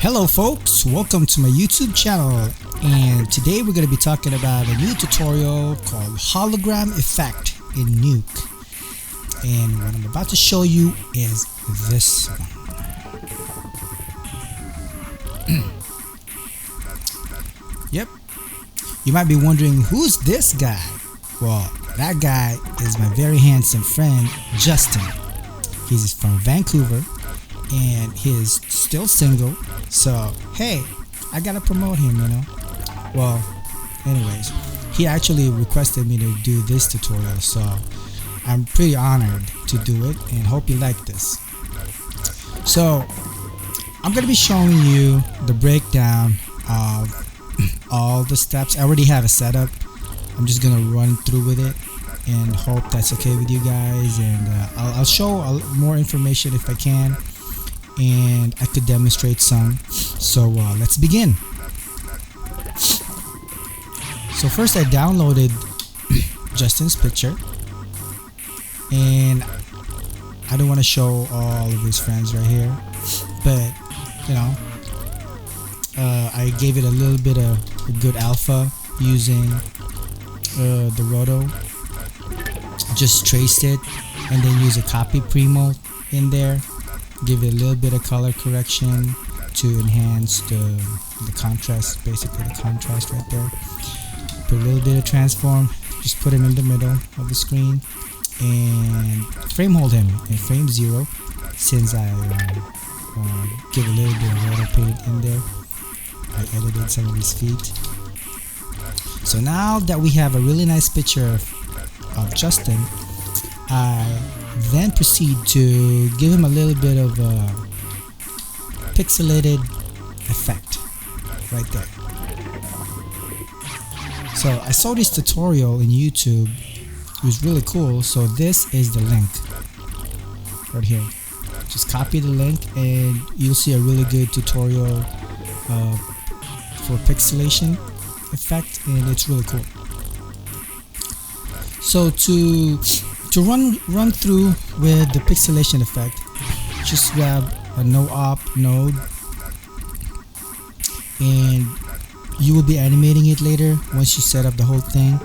Hello folks, welcome to my YouTube channel, and today we're going to be talking about a new tutorial called Hologram Effect in Nuke. And what I'm about to show you is this one. Yep, you might be wondering, who's this guy? Well, that guy is my very handsome friend Justin. He's from Vancouver and he's still single, so hey, I gotta promote him, you know. Well, anyways, he actually requested me to do this tutorial, so I'm pretty honored to do it and hope you like this. So I'm gonna be showing you the breakdown of all the steps. I already have a setup. I'm just gonna run through with it and hope that's okay with you guys, and I'll show more information if I can, and I could demonstrate some. So let's begin. So first I downloaded Justin's picture, and I don't want to show all of his friends right here, but you know, I gave it a little bit of a good alpha using the roto. Just traced it and then use a copy primo in there, give it a little bit of color correction to enhance the contrast, basically the contrast right there. Put a little bit of transform, just put him in the middle of the screen, and frame hold him in frame 0, since I give a little bit of roto paint in there. I edited some of his feet. So now that we have a really nice picture of Justin, I then proceed to give him a little bit of a pixelated effect right there. So I saw this tutorial in YouTube. It was really cool, so this is the link right here. Just copy the link and you'll see a really good tutorial for pixelation effect, and it's really cool. So to run through with the pixelation effect, just grab a no op node, and you will be animating it later once you set up the whole thing,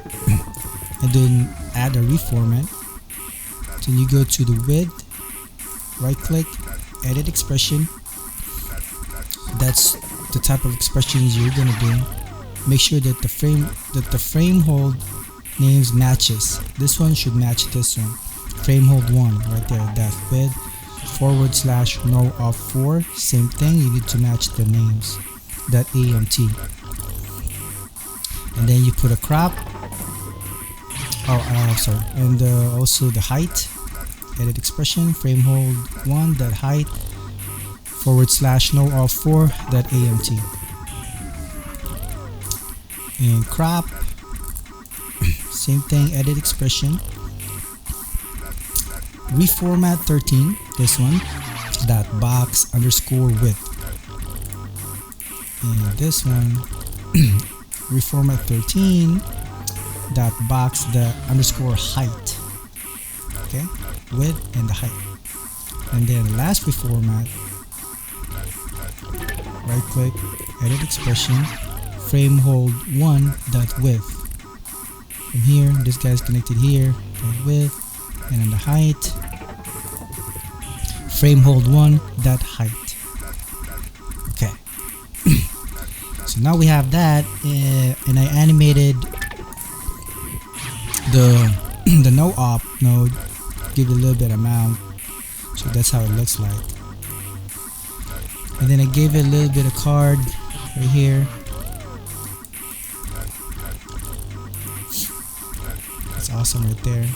and then add a reformat. Then you go to the width, right click, edit expression. That's the type of expressions you're gonna do. Make sure that the frame hold names matches. This one should match this one. Frame hold 1 right there. That width / no of 4. Same thing. You need to match the names. That AMT. And then you put a crop. Sorry. And also the height. Edit expression. Frame hold 1. That height / no of 4. That AMT. And crop, same thing, edit expression, reformat 13, this one, that box _ width, and this one, reformat 13, that box the _ height, okay, width and the height. And then last reformat, right click, edit expression, frame hold 1 that width. From here, this guy's connected here, that width, and then the height, frame hold 1 that height. Okay. So now we have that, and I animated the no op node, give it a little bit of amount, so that's how it looks like. And then I gave it a little bit of card right here. It's awesome right there.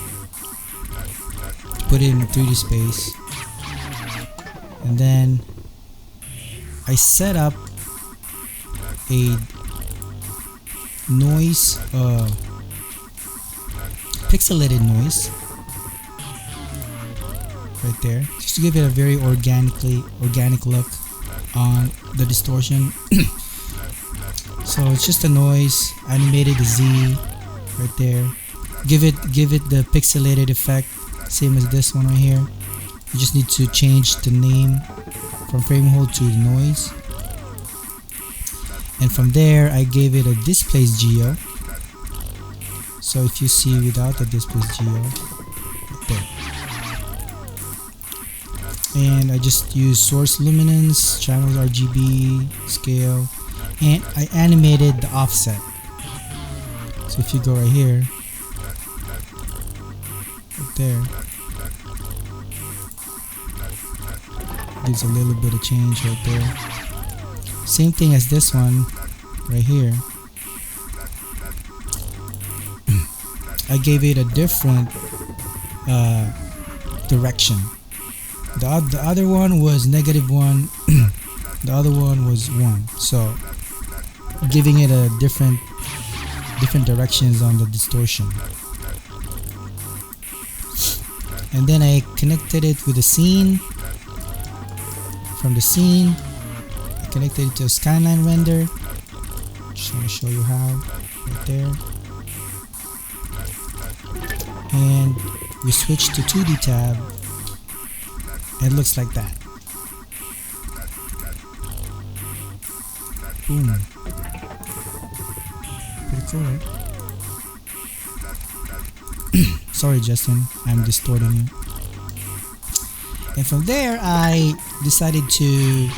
Put it in 3D space, and then I set up a noise, pixelated noise right there, just to give it a very organic look on the distortion. So it's just a noise, animated the Z right there. Give it the pixelated effect, same as this one right here. You just need to change the name from frame hold to the noise, And from there I gave it a displace geo. So if you see without the displace geo, right there. And I just use source luminance, channels RGB, scale, and I animated the offset. So if you go right here, right there, gives a little bit of change right there. Same thing as this one right here. I gave it a different direction. The other one was -1, the other one was 1. So giving it a different directions on the distortion. And then I connected it with the scene. From the scene, I connected it to a skyline render. Just want to show you how, right there. And we switch to 2D tab. It looks like that. Boom. Pretty cool, right? Sorry, Justin, I'm distorting you. And from there, I decided to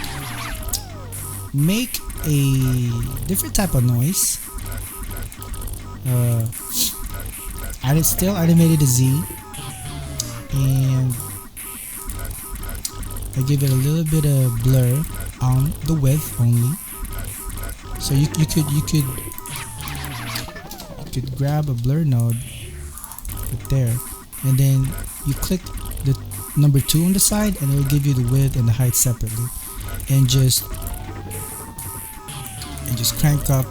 make a different type of noise. I still animated a Z, and I give it a little bit of blur on the width only. So you could grab a blur node right there, and then you click the number 2 on the side, and it will give you the width and the height separately, and just crank up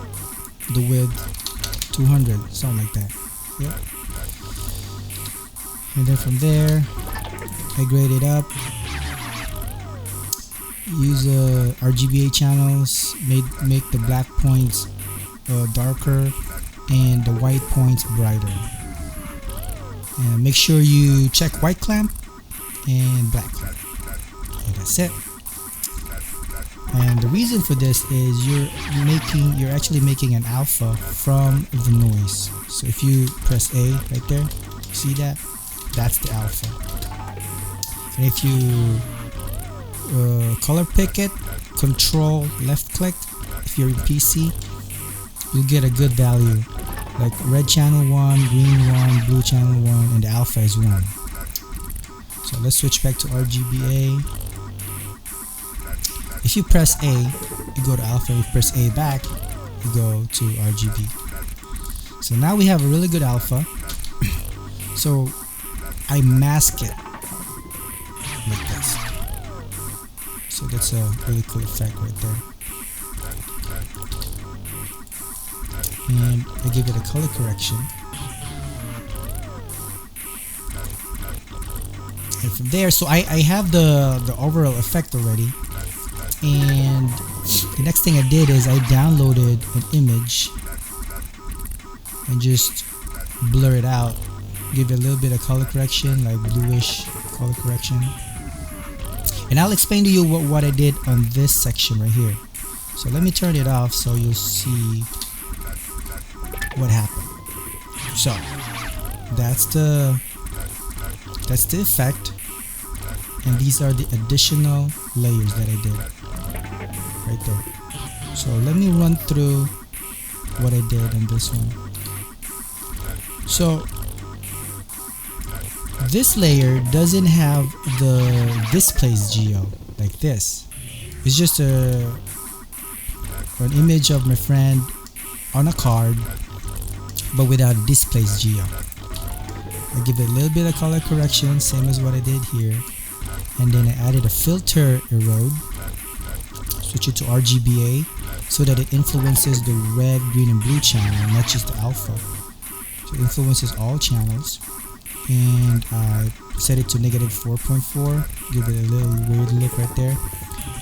the width 200, something like that. Yep. And then from there, I grade it up. Use RGBA channels, make the black points darker and the white points brighter. And make sure you check white clamp and black clamp. And that's it. And the reason for this is you're actually making an alpha from the noise. So if you press A right there, see that? That's the alpha. And if you color pick it, control left click, if you're in PC, you'll get a good value, like red channel 1, green 1, blue channel 1, and the alpha is 1. So let's switch back to RGBA. If you press A, you go to alpha. If you press A back, you go to RGB. So now we have a really good alpha. So I mask it like this. So that's a really cool effect right there. And I give it a color correction. And from there, so I have the overall effect already. And the next thing I did is I downloaded an image and just blur it out. Give it a little bit of color correction, like bluish color correction. And I'll explain to you what I did on this section right here. So let me turn it off so you'll see what happened. So that's the effect, and these are the additional layers that I did right there. So let me run through what I did on this one. So this layer doesn't have the displace geo like this. It's just an image of my friend on a card, but without displace geo. I give it a little bit of color correction, same as what I did here, and then I added a filter erode. Switch it to RGBA so that it influences the red, green, and blue channel, not just the alpha. So it influences all channels. And I set it to -4.4, give it a little weird look right there,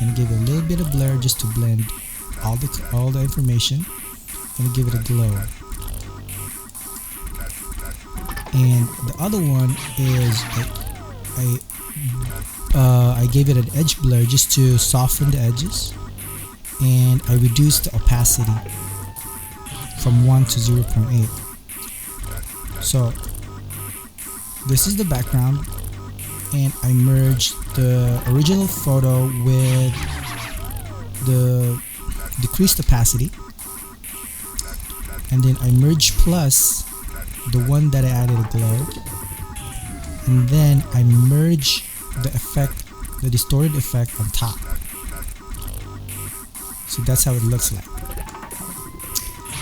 and give it a little bit of blur just to blend all the information, and give it a glow. And the other one is I gave it an edge blur just to soften the edges, and I reduced the opacity from 1 to 0.8. So this is the background, and I merged the original photo with the decreased opacity, and then I merged plus the one that I added a glow, and then I merge the effect, the distorted effect on top. So that's how it looks like.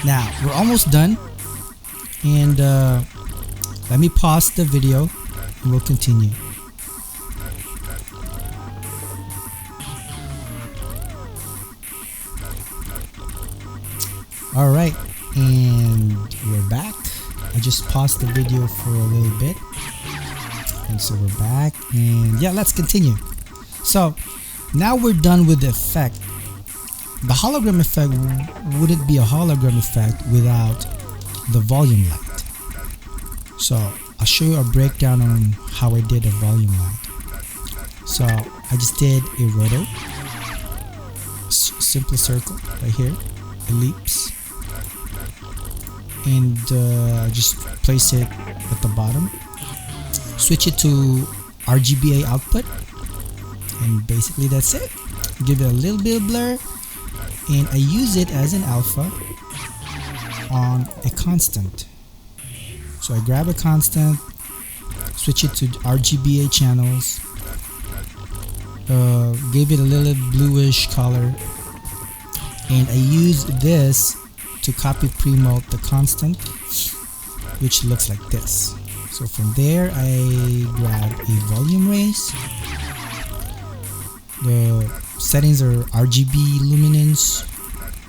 Now we're almost done, and let me pause the video and we'll continue. Alright, and we're back. I just paused the video for a little bit, and so we're back, and yeah, let's continue. So now we're done with the effect. The hologram effect wouldn't be a hologram effect without the volume light. So I'll show you a breakdown on how I did a volume light. So I just did a roto, simple circle right here, ellipse, and just place it at the bottom. Switch it to RGBA output, and basically that's it. Give it a little bit of blur, and I use it as an alpha on a constant. So I grab a constant, switch it to RGBA channels, gave it a little bluish color, and I use this to copy pre-melt the constant, which looks like this. So from there I grab a volume raise. The settings are RGB luminance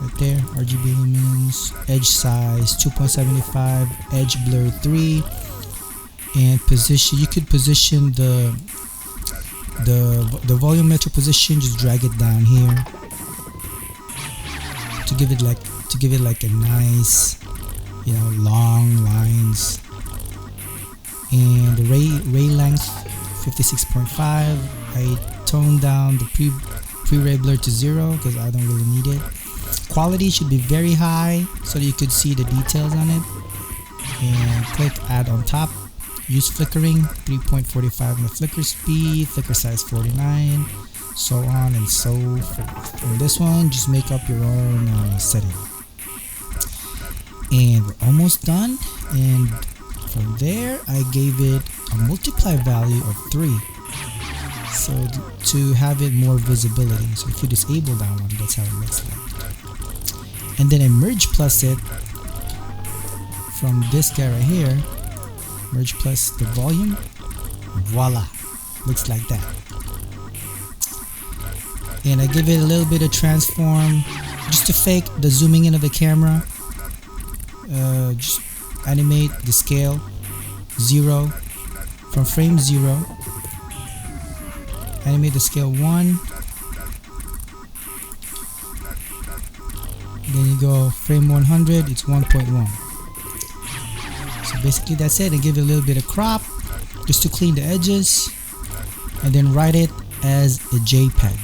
right there, RGB luminance, edge size 2.75, edge blur 3, and position. You could position the volumetric position, just drag it down here to give it like a nice, you know, long lines. And the ray length 56.5. I toned down the pre-ray blur to 0 because I don't really need it. Quality should be very high so that you could see the details on it. And click add on top. Use flickering 3.45 in the flicker speed, flicker size 49, so on and so forth. For this one, just make up your own setting. And we're almost done, and from there I gave it a multiply value of 3, so to have it more visibility. So if you disable that one, that's how it looks like. And then I merge plus it from this guy right here, merge plus the volume, voila, looks like that. And I give it a little bit of transform just to fake the zooming in of the camera. Just animate the scale 0 from frame 0, animate the scale 1, then you go frame 100, it's 1.1. So basically that's it, and give it a little bit of crop just to clean the edges, and then write it as a JPEG.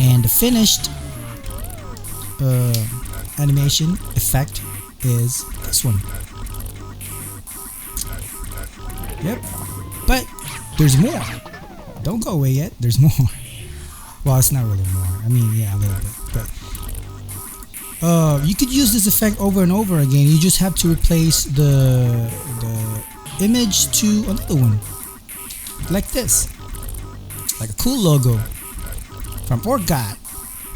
And the finished animation effect is this one. Yep, but there's more. Don't go away yet, there's more. Well, it's not really more, I mean, yeah, a little bit, but you could use this effect over and over again. You just have to replace the image to another one, like this, like a cool logo from OrcGod.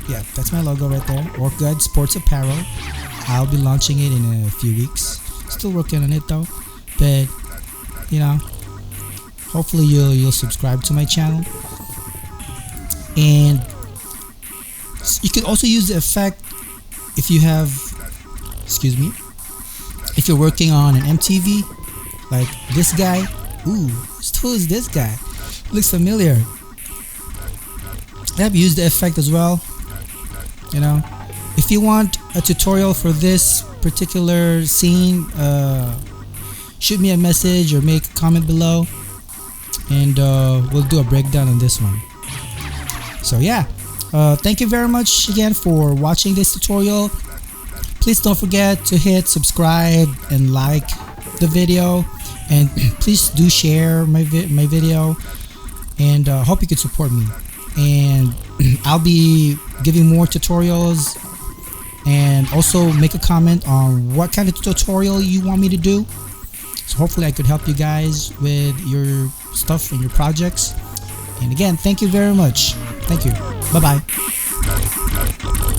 Yeah, that's my logo right there, OrcGod Sports Apparel. I'll be launching it in a few weeks. Still working on it though, but you know, hopefully you'll subscribe to my channel. And you can also use the effect if you have, excuse me, if you're working on an MTV, like this guy. Ooh, who is this guy? Looks familiar. I've used the effect as well. You know, if you want a tutorial for this particular scene, shoot me a message or make a comment below, and we'll do a breakdown on this one. So yeah, Thank you very much again for watching this tutorial. Please don't forget to hit subscribe and like the video, and please do share my video, and hope you can support me. And I'll be giving more tutorials, and also make a comment on what kind of tutorial you want me to do, so hopefully I could help you guys with your stuff and your projects. And again, thank you very much. Thank you. Bye bye.